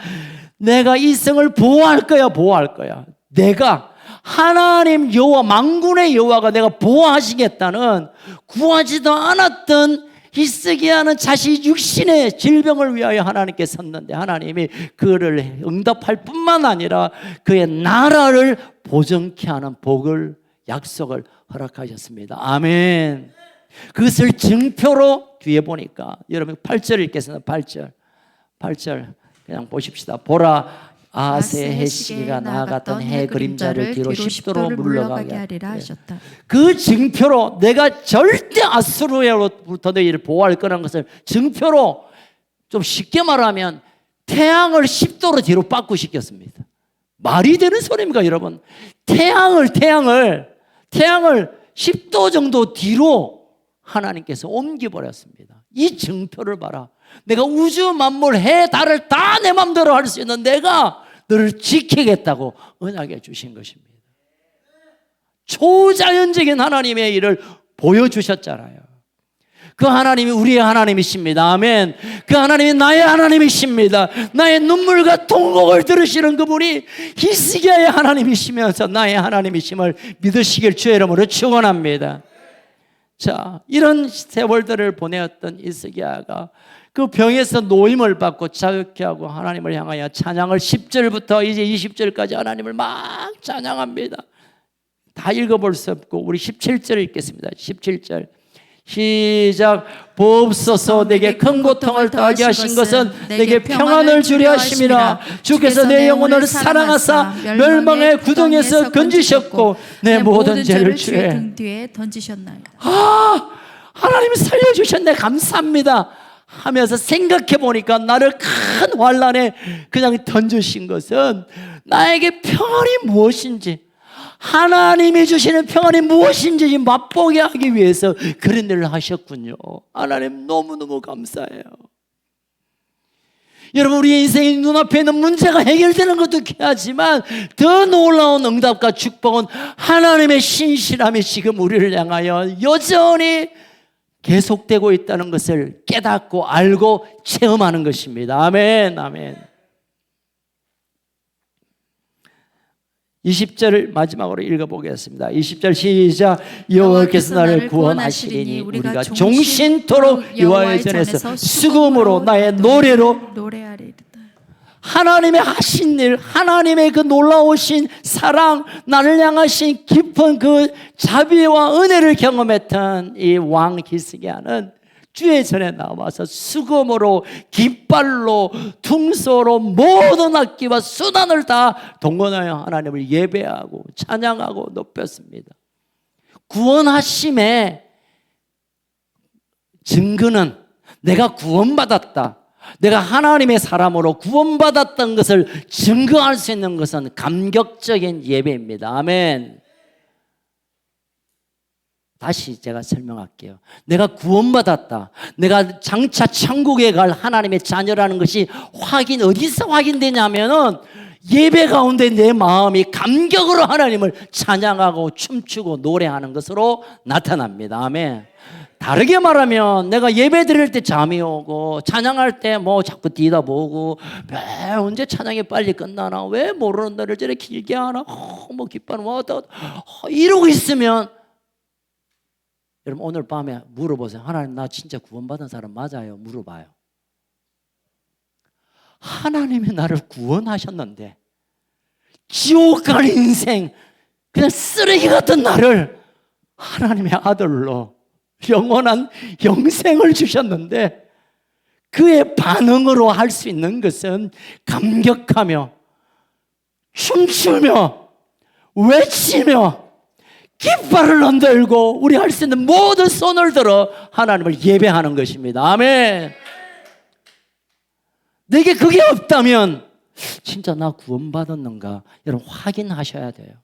내가 이 성을 보호할 거야. 내가 하나님 여호와, 만군의 여호와가 내가 보호하시겠다는, 구하지도 않았던 히스기야는 자신이 육신의 질병을 위하여 하나님께 섰는데 하나님이 그를 응답할 뿐만 아니라 그의 나라를 보존케 하는 복을, 약속을 허락하셨습니다. 아멘. 그것을 증표로 뒤에 보니까 여러분 8절 읽겠습니다. 8절 그냥 보십시다. 보라, 아하스의 해시기가 나아갔던 해 그림자를 뒤로 10도로 물러가게 하리라 하셨다. 그 증표로 내가 절대 아수르로부터 너희를 보호할 거라는 것을 증표로, 좀 쉽게 말하면 태양을 10도로 뒤로 바꾸시켰습니다. 말이 되는 소리입니까, 여러분? 태양을 10도 정도 뒤로 하나님께서 옮겨버렸습니다. 이 증표를 봐라. 내가 우주 만물 해 달을 다 내 맘대로 할 수 있는 내가 너를 지키겠다고 언약해 주신 것입니다. 초자연적인 하나님의 일을 보여주셨잖아요. 그 하나님이 우리의 하나님이십니다. 아멘. 그 하나님이 나의 하나님이십니다. 나의 눈물과 통곡을 들으시는 그분이 히스기야의 하나님이시면서 나의 하나님이심을 믿으시길 주의 이름으로 축원합니다. 자, 이런 세월들을 보내었던 히스기야가 그 병에서 노임을 받고 자유케 하고 하나님을 향하여 찬양을 10절부터 이제 20절까지 하나님을 막 찬양합니다. 다 읽어볼 수 없고 우리 17절 읽겠습니다. 17절 시작. 보옵소서 내게 큰 고통을 더하게 하신 것은 내게 평안을 주려 하심이라. 주께서 내 영혼을 사랑하사 멸망의 구덩이에서 건지셨고 내 모든 죄를 주의 등 뒤에 던지셨나이다. 하나님이 살려주셨네 감사합니다 하면서 생각해 보니까 나를 큰 환난에 그냥 던지신 것은 나에게 평안이 무엇인지, 하나님이 주시는 평안이 무엇인지 맛보게 하기 위해서 그런 일을 하셨군요. 하나님 너무너무 감사해요. 여러분, 우리 인생의 눈앞에 있는 문제가 해결되는 것도 귀하지만 더 놀라운 응답과 축복은 하나님의 신실함이 지금 우리를 향하여 여전히 계속되고 있다는 것을 깨닫고 알고 체험하는 것입니다. 아멘, 아멘. 20절을 마지막으로 읽어보겠습니다. 20절 시작. 여호와께서 나를 구원하시리니 우리가 종신토록 여호와의 전에서 수금으로 나의 노래로 노래하리이다. 하나님의 하신 일, 하나님의 그 놀라우신 사랑, 나를 향하신 깊은 그 자비와 은혜를 경험했던 이 왕 히스기야는 주의 전에 나와서 수금으로, 깃발로, 퉁소로 모든 악기와 수단을 다 동원하여 하나님을 예배하고 찬양하고 높였습니다. 구원하심의 증거는 내가 구원받았다, 내가 하나님의 사람으로 구원받았던 것을 증거할 수 있는 것은 감격적인 예배입니다. 아멘. 다시 제가 설명할게요. 내가 구원받았다, 내가 장차 천국에 갈 하나님의 자녀라는 것이 어디서 확인되냐면은 예배 가운데 내 마음이 감격으로 하나님을 찬양하고 춤추고 노래하는 것으로 나타납니다. 아멘. 다르게 말하면 내가 예배 드릴 때 잠이 오고 찬양할 때 뭐 자꾸 뒤다 보고 왜 언제 찬양이 빨리 끝나나, 왜 모르는 날을 저렇게 길게 하나, 뭐 기뻐는 왔다 이러고 있으면 여러분 오늘 밤에 물어보세요. 하나님 나 진짜 구원받은 사람 맞아요? 물어봐요. 하나님이 나를 구원하셨는데 지옥 갈 인생 그냥 쓰레기 같은 나를 하나님의 아들로 영원한 영생을 주셨는데 그의 반응으로 할 수 있는 것은 감격하며 춤추며 외치며 깃발을 흔들고 우리 할 수 있는 모든 손을 들어 하나님을 예배하는 것입니다. 아멘. 내게 그게 없다면 진짜 나 구원받았는가 여러분 확인하셔야 돼요.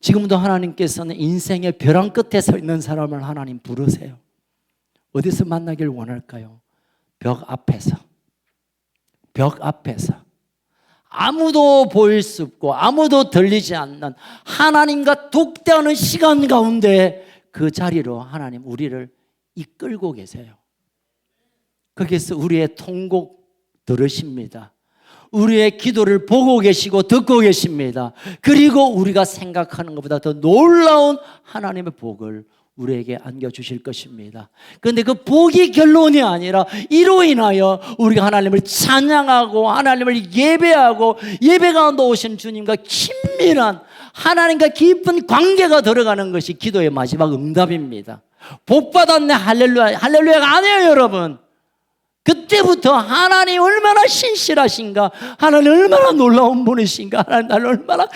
지금도 하나님께서는 인생의 벼랑 끝에 서 있는 사람을 하나님 부르세요. 어디서 만나길 원할까요? 벽 앞에서. 벽 앞에서. 아무도 보일 수 없고 아무도 들리지 않는 하나님과 독대하는 시간 가운데 그 자리로 하나님 우리를 이끌고 계세요. 거기서 우리의 통곡 들으십니다. 우리의 기도를 보고 계시고 듣고 계십니다. 그리고 우리가 생각하는 것보다 더 놀라운 하나님의 복을 우리에게 안겨주실 것입니다. 그런데 그 복이 결론이 아니라 이로 인하여 우리가 하나님을 찬양하고 하나님을 예배하고 예배 가운데 오신 주님과 친밀한 하나님과 깊은 관계가 들어가는 것이 기도의 마지막 응답입니다. 복 받았네 할렐루야, 할렐루야가 아니에요 여러분. 그때부터 하나님 얼마나 신실하신가, 하나님 얼마나 놀라운 분이신가, 하나님 나를 얼마나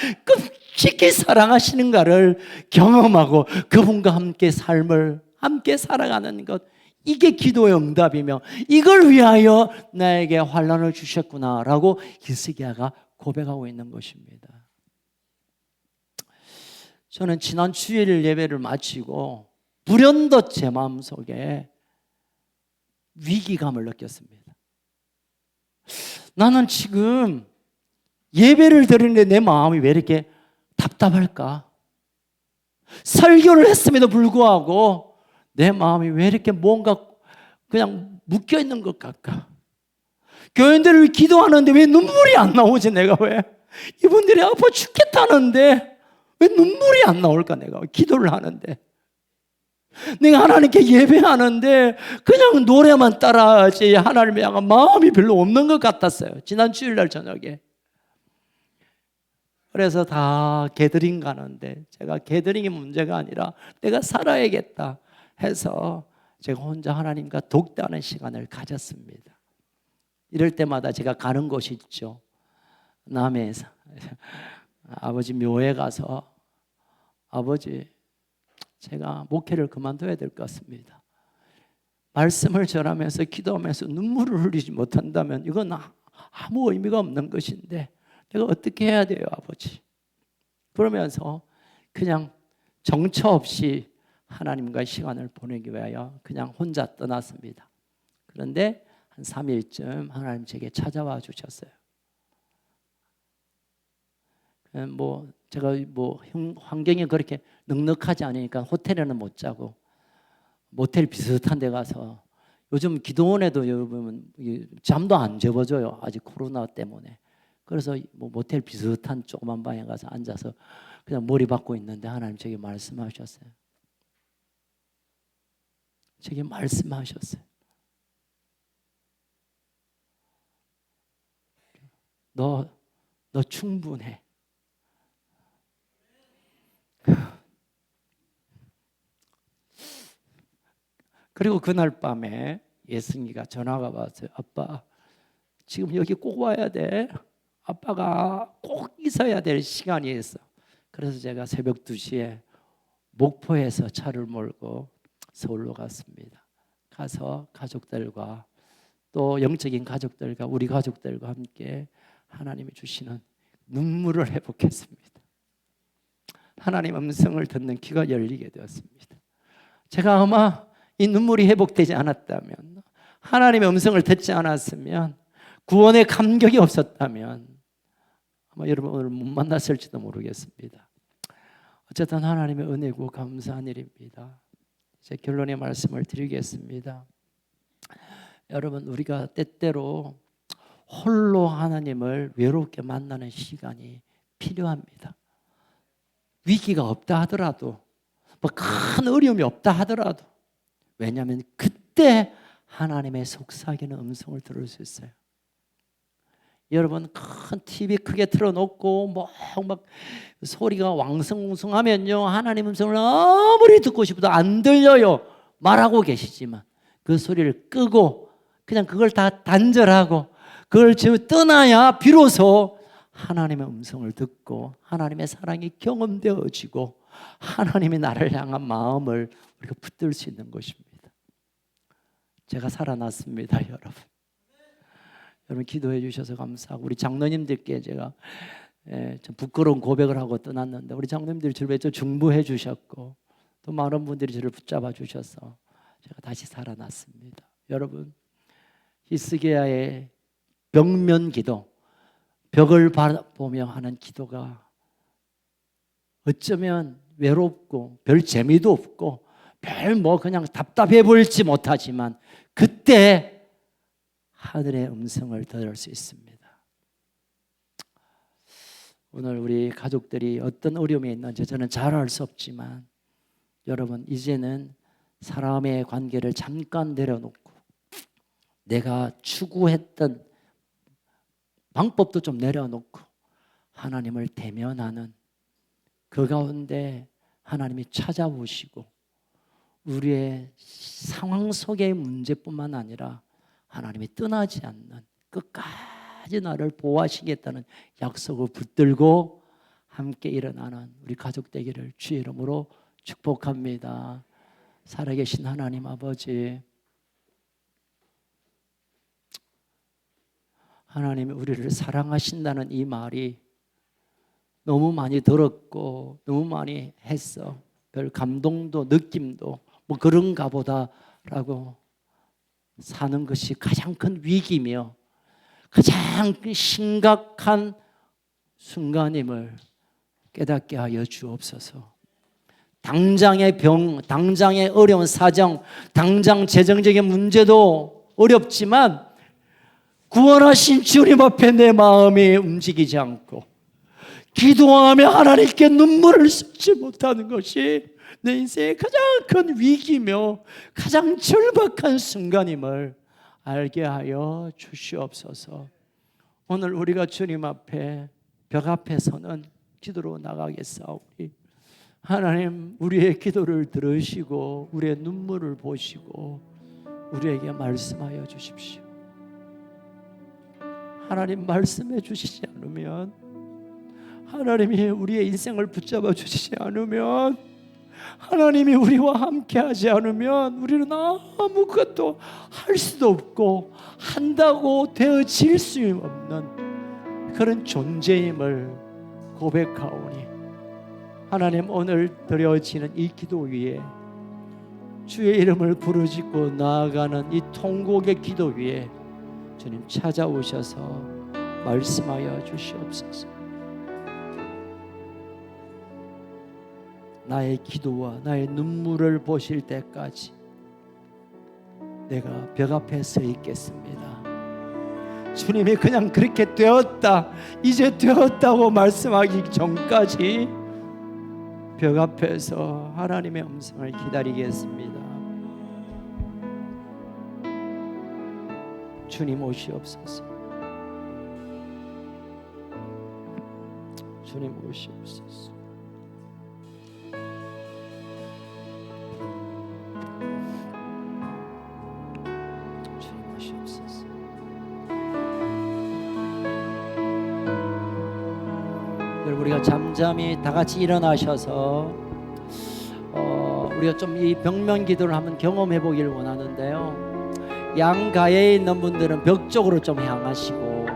깊이 사랑하시는가를 경험하고 그분과 함께 삶을 함께 살아가는 것, 이게 기도의 응답이며 이걸 위하여 나에게 환난을 주셨구나라고 히스기야가 고백하고 있는 것입니다. 저는 지난 주일 예배를 마치고 불현듯 제 마음속에 위기감을 느꼈습니다. 나는 지금 예배를 드리는데 내 마음이 왜 이렇게 답답할까? 설교를 했음에도 불구하고 내 마음이 왜 이렇게 뭔가 그냥 묶여 있는 것 같까? 교인들을 기도하는데 왜 눈물이 안 나오지? 내가 왜? 이분들이 아파 죽겠다는데 왜 눈물이 안 나올까? 내가 기도를 하는데, 내가 하나님께 예배하는데 그냥 노래만 따라하지 하나님에 향한 마음이 별로 없는 것 같았어요. 지난 주일날 저녁에. 그래서 다 게더링 가는데 제가 게더링이 문제가 아니라 내가 살아야겠다 해서 제가 혼자 하나님과 독대하는 시간을 가졌습니다. 이럴 때마다 제가 가는 곳이 있죠. 남해에서 아버지 묘에 가서, 아버지 제가 목회를 그만둬야 될 것 같습니다. 말씀을 전하면서 기도하면서 눈물을 흘리지 못한다면 이건 아무 의미가 없는 것인데 내가 어떻게 해야 돼요, 아버지? 그러면서 그냥 정처 없이 하나님과 시간을 보내기 위하여 그냥 혼자 떠났습니다. 그런데 한 3일쯤 하나님 제게 찾아와 주셨어요. 제가 환경이 그렇게 넉넉하지 않으니까 호텔에는 못 자고 모텔 비슷한 데 가서, 요즘 기도원에도 여러분 잠도 안 재워줘요, 아직 코로나 때문에. 그래서 모텔 비슷한 조그만 방에 가서 앉아서 그냥 머리 박고 있는데 하나님 제게 말씀하셨어요. 제게 말씀하셨어요. 너 충분해. 그리고 그날 밤에 예승이가 전화가 왔어요. 아빠, 지금 여기 꼭 와야 돼. 아빠가 꼭 있어야 될 시간이 있어. 그래서 제가 새벽 2시에 목포에서 차를 몰고 서울로 갔습니다. 가서 가족들과 또 영적인 가족들과 우리 가족들과 함께 하나님이 주시는 눈물을 회복했습니다. 하나님 음성을 듣는 귀가 열리게 되었습니다. 제가 아마 이 눈물이 회복되지 않았다면, 하나님의 음성을 듣지 않았으면, 구원의 감격이 없었다면 아마 여러분 오늘 못 만났을지도 모르겠습니다. 어쨌든 하나님의 은혜고 감사한 일입니다. 이제 결론의 말씀을 드리겠습니다. 여러분, 우리가 때때로 홀로 하나님을 외롭게 만나는 시간이 필요합니다. 위기가 없다 하더라도, 큰 어려움이 없다 하더라도, 왜냐하면 그때 하나님의 속삭이는 음성을 들을 수 있어요. 여러분, 큰 TV 크게 틀어놓고 막 소리가 왕성왕성하면요, 하나님 음성을 아무리 듣고 싶어도 안 들려요. 말하고 계시지만 그 소리를 끄고 그냥 그걸 다 단절하고 그걸 떠나야 비로소 하나님의 음성을 듣고 하나님의 사랑이 경험되어지고 하나님이 나를 향한 마음을 우리가 붙들 수 있는 것입니다. 제가 살아났습니다, 여러분. 여러분 기도해 주셔서 감사하고, 우리 장로님들께 제가 좀 부끄러운 고백을 하고 떠났는데 우리 장로님들이 저를 중보해 주셨고 또 많은 분들이 저를 붙잡아 주셔서 제가 다시 살아났습니다. 여러분, 히스기야의 벽면 기도, 벽을 바라보며 하는 기도가 어쩌면 외롭고 별 재미도 없고 별 그냥 답답해 보일지 못하지만 그때 하늘의 음성을 들을 수 있습니다. 오늘 우리 가족들이 어떤 어려움이 있는지 저는 잘 알 수 없지만 여러분, 이제는 사람의 관계를 잠깐 내려놓고 내가 추구했던 방법도 좀 내려놓고 하나님을 대면하는 그 가운데 하나님이 찾아오시고 우리의 상황 속의 문제뿐만 아니라 하나님이 떠나지 않는 끝까지 나를 보호하시겠다는 약속을 붙들고 함께 일어나는 우리 가족 되기를 주의 이름으로 축복합니다. 살아계신 하나님 아버지, 하나님이 우리를 사랑하신다는 이 말이 너무 많이 들었고 너무 많이 했어. 별 감동도 느낌도 뭐 그런가 보다라고 사는 것이 가장 큰 위기며 가장 심각한 순간임을 깨닫게 하여 주옵소서. 당장의 병, 당장의 어려운 사정, 당장 재정적인 문제도 어렵지만 구원하신 주님 앞에 내 마음이 움직이지 않고 기도하며 하나님께 눈물을 쏟지 못하는 것이 내 인생의 가장 큰 위기며 가장 절박한 순간임을 알게 하여 주시옵소서. 오늘 우리가 주님 앞에 벽 앞에 서는 기도로 나가겠사오니 하나님, 우리의 기도를 들으시고 우리의 눈물을 보시고 우리에게 말씀하여 주십시오. 하나님 말씀해 주시지 않으면, 하나님이 우리의 인생을 붙잡아 주시지 않으면, 하나님이 우리와 함께 하지 않으면 우리는 아무것도 할 수도 없고 한다고 되어질 수 없는 그런 존재임을 고백하오니 하나님, 오늘 드려지는 이 기도 위에 주의 이름을 부르짖고 나아가는 이 통곡의 기도 위에 주님 찾아오셔서 말씀하여 주시옵소서. 나의 기도와 나의 눈물을 보실 때까지 내가 벽 앞에 서 있겠습니다. 주님이 그냥 그렇게 되었다, 이제 되었다고 말씀하기 전까지 벽 앞에서 하나님의 음성을 기다리겠습니다. 주님 오시옵소서. 주님 오시옵소서. 주님 오시옵소서. 우리가 잠잠히 다 같이 일어나셔서 우리가 좀 이 벽면 기도를 한번 경험해 보기를 원하는데요. 양가에 있는 분들은 벽 쪽으로 좀 향하시고,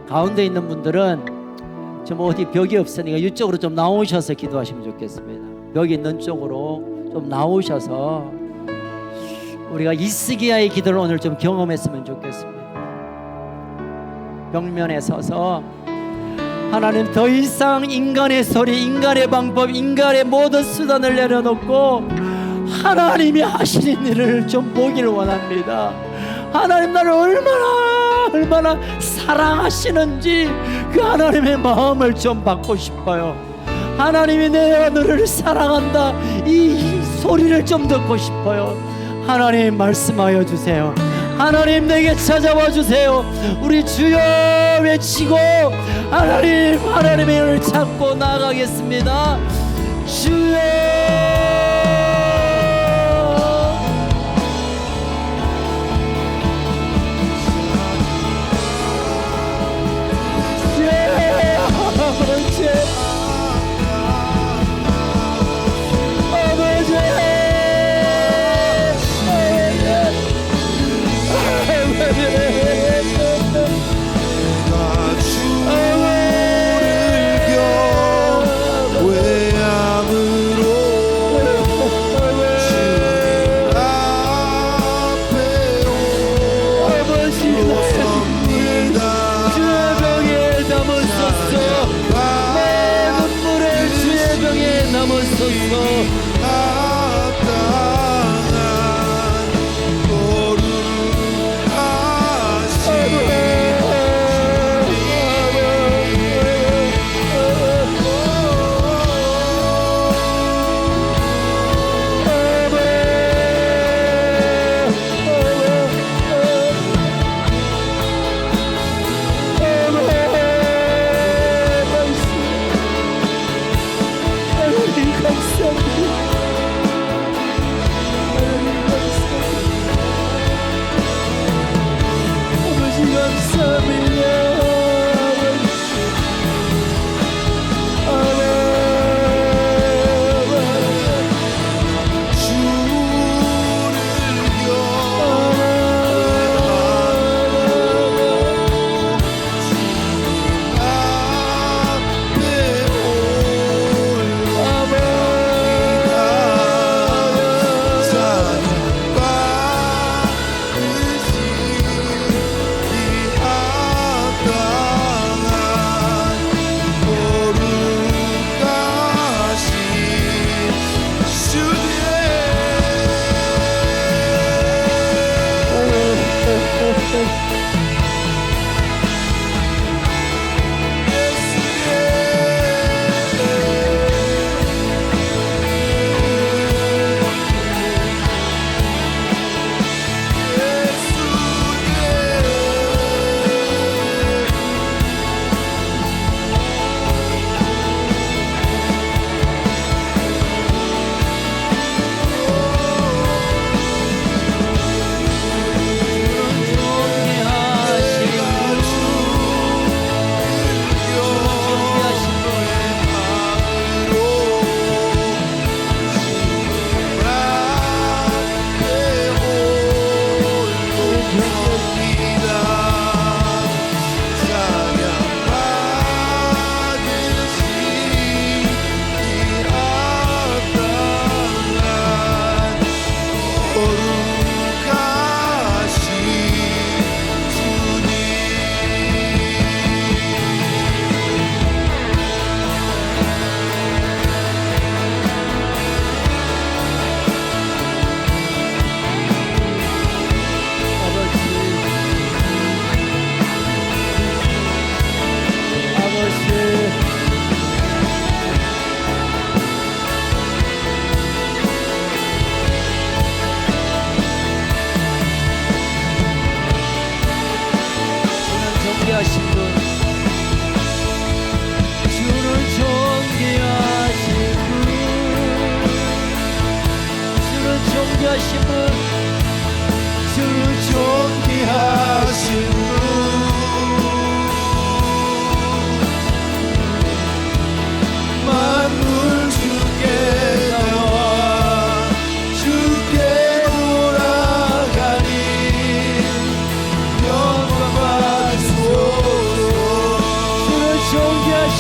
가운데 있는 분들은 좀 어디 벽이 없으니까 이쪽으로 좀 나오셔서 기도하시면 좋겠습니다. 벽이 있는 쪽으로 좀 나오셔서 우리가 이스기야의 기도를 오늘 좀 경험했으면 좋겠습니다. 벽면에 서서 하나님, 더 이상 인간의 소리, 인간의 방법, 인간의 모든 수단을 내려놓고 하나님이 하시는 일을 좀 보기를 원합니다. 하나님, 나를 얼마나 사랑하시는지 그 하나님의 마음을 좀 받고 싶어요. 하나님이 내가 너를 사랑한다, 이 소리를 좀 듣고 싶어요. 하나님 말씀하여 주세요. 하나님 내게 찾아와 주세요. 우리 주여 외치고 하나님의 은혜를 찾고 나아가겠습니다. 주여. 감사합니다.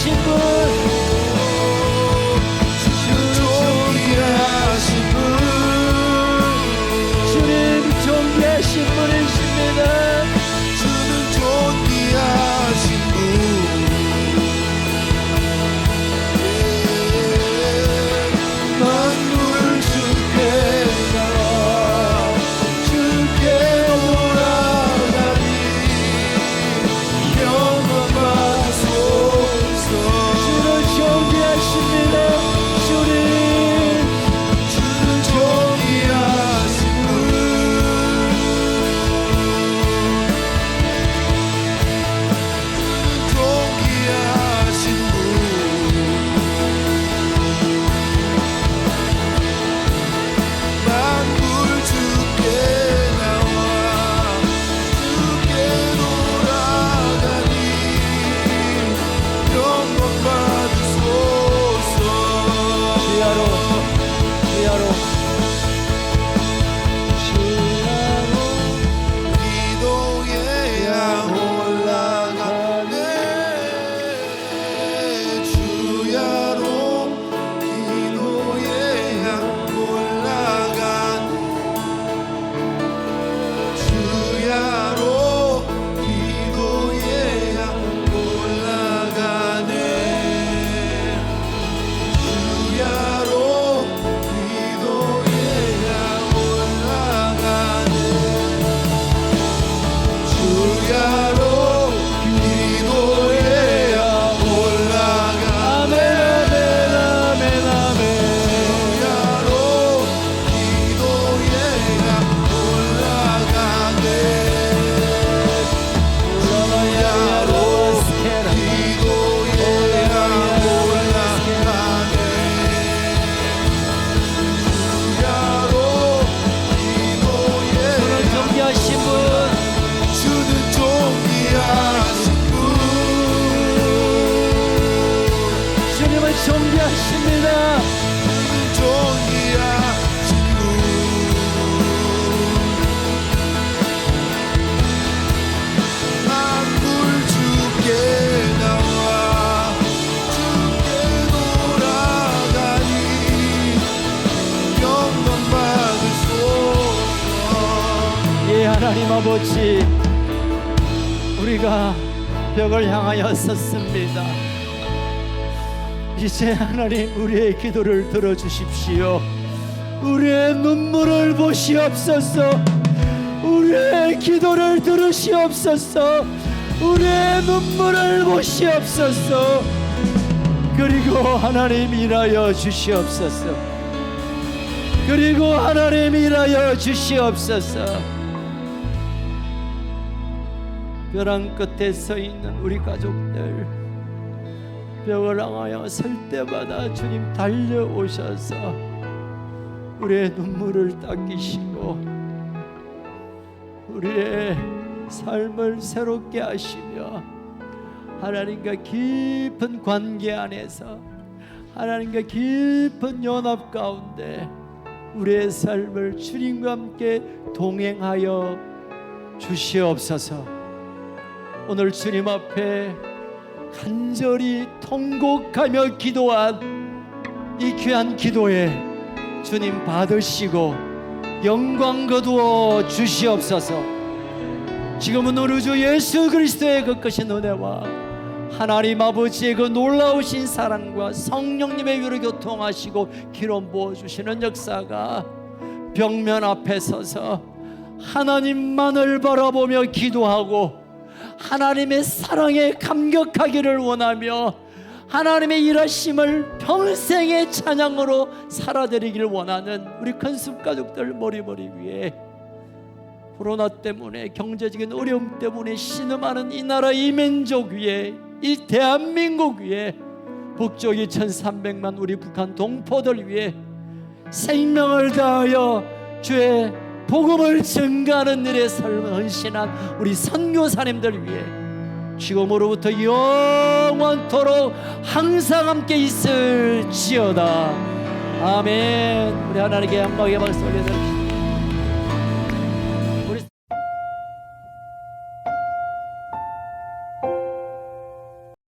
존귀하신 분, 주는 존귀하신 분, 주님 존귀하신 분이십니다. 주는 존귀하신 분. 만물 주께 나와 주께 돌아가니 영원 받소서. 주는 존귀하십니다. 주님 주는 존귀하신 분, 존귀하신 분. 만물 주께 나와 주께 돌아가니 영광 받으소서. 주야로 주야로 기도의 양 올라가네. 주야로 기도의 양 올라가네. 주야로 기도의 양 올라가네. 주야로 기도의 양 올라가네. 주야로 기도의 양 올라가네. 아멘 아멘 아멘. 주야로 기도의 양 올라가네. 주야로 기도의 양 올라가네. 주야로 기도의 양 존귀하신 분, 주는 존귀하신 분. 주님은 존귀하십니다. 주는 존귀하신 분. 만물 주께 나와 주께 돌아가니 영광 받으소서. 예, 하나님 아버지, 우리가 벽을 향하여 섰습니다. 이제 하나님 우리의 기도를 들어주십시오. 우리의 눈물을 보시옵소서. 우리의 기도를 들으시옵소서. 우리의 눈물을 보시옵소서. 그리고 하나님 일하여 주시옵소서. 그리고 하나님 일하여 주시옵소서. 벼랑 끝에 서 있는 우리 가족들, 벽을 향하여 설 때마다 주님 달려오셔서 우리의 눈물을 닦이시고 우리의 삶을 새롭게 하시며 하나님과 깊은 관계 안에서 하나님과 깊은 연합 가운데 우리의 삶을 주님과 함께 동행하여 주시옵소서. 오늘 주님 앞에 간절히 통곡하며 기도한 이 귀한 기도에 주님 받으시고 영광 거두어 주시옵소서. 지금은 우리 주 예수 그리스도의 그 크신 은혜와 하나님 아버지의 그 놀라우신 사랑과 성령님의 위로 교통하시고 기름 부어주시는 역사가 벽면 앞에 서서 하나님만을 바라보며 기도하고 하나님의 사랑에 감격하기를 원하며 하나님의 일하심을 평생의 찬양으로 살아드리기를 원하는 우리 큰숲 가족들 머리 위에 코로나 때문에 경제적인 어려움 때문에 신음하는 이 나라 이 민족 위에 이 대한민국 위에 북쪽 2300만 우리 북한 동포들 위해 생명을 다하여 주의 복음을 증가하는 일에 삶을 헌신한 우리 선교사님들 위해 지금으로부터 영원토록 항상 함께 있을지어다. 아멘. 우리 하나님께 영광의 박수 올려드립니다.